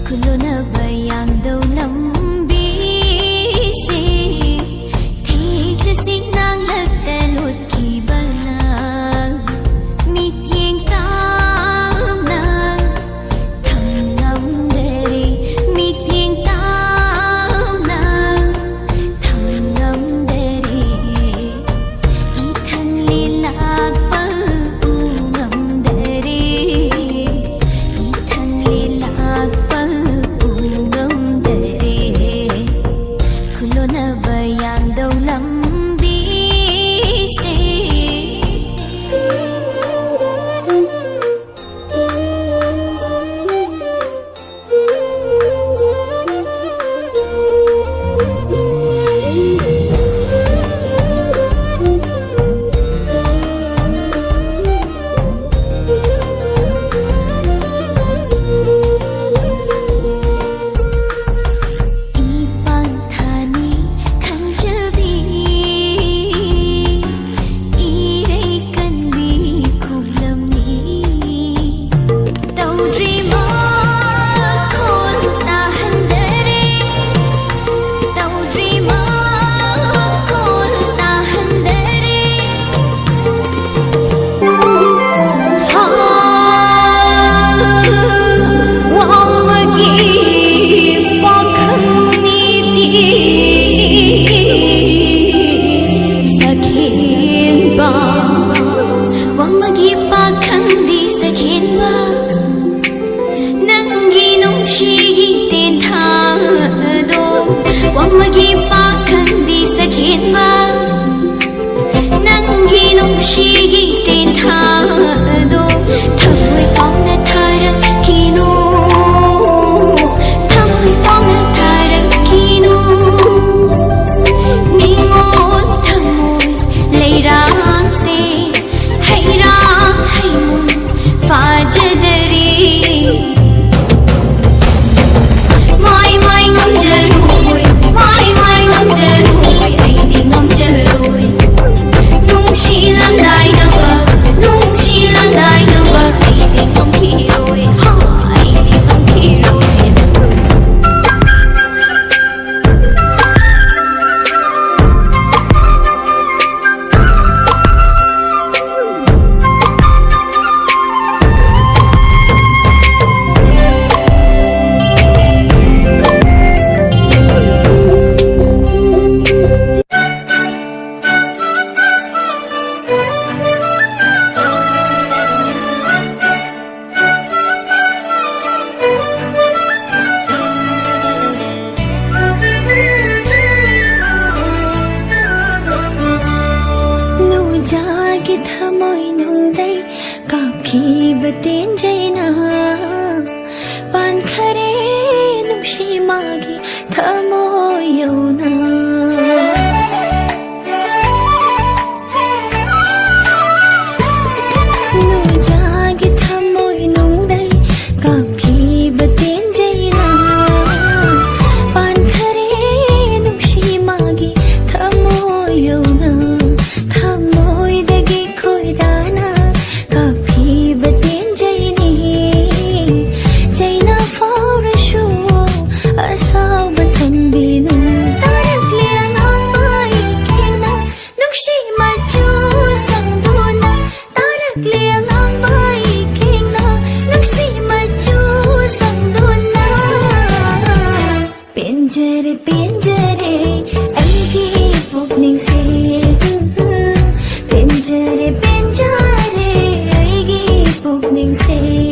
ꯈꯨꯜꯂꯣꯟꯅꯕ ꯌꯥꯡꯗꯧ ꯂꯝꯕꯤꯁꯦ ꯊꯦꯛꯂꯁꯤ ꯅꯥꯡꯂꯛꯇ ꯂꯣꯠꯈꯤꯕꯅ ꯃꯤꯠꯌꯦꯡ ꯇꯥꯝꯅ ꯊꯝꯉꯝꯗꯔꯦ ꯃꯤꯠꯌꯦꯡ ꯇꯥꯝꯅ ꯊꯝꯉꯝꯗꯔꯦ ꯏꯊꯟ ꯂꯦꯜꯂꯛꯄ ꯎ ꯉꯝꯗꯔꯦ 이탄 릴락바 웅엄들이 굴러나봐 양도 람비세 왕마기 박한디 사겐마 낭기 농시기 땐타도 탐을 뻥나 타락기노 탐을 뻥나 타락기노 닝옷 탐을 레이랑세 하이랑 하이문 파제들이 마이 ngomjeruy mai ngomjeruy ai di ngomjeruy nung chi lang dai na ba ai di ngomkiroy ha ai di ngomkiroy जागे थमोय नुंगदै कापखिबा तेंजैना पानखरे नुंसि मागी थमोय यौना जागे थमोय नुंगदै कापखिबा तेंजैना पानखरे नुंसि मागी थमोय यौना Pinjere pinjere aigi pukning se pinjere pinjere aigi pukning se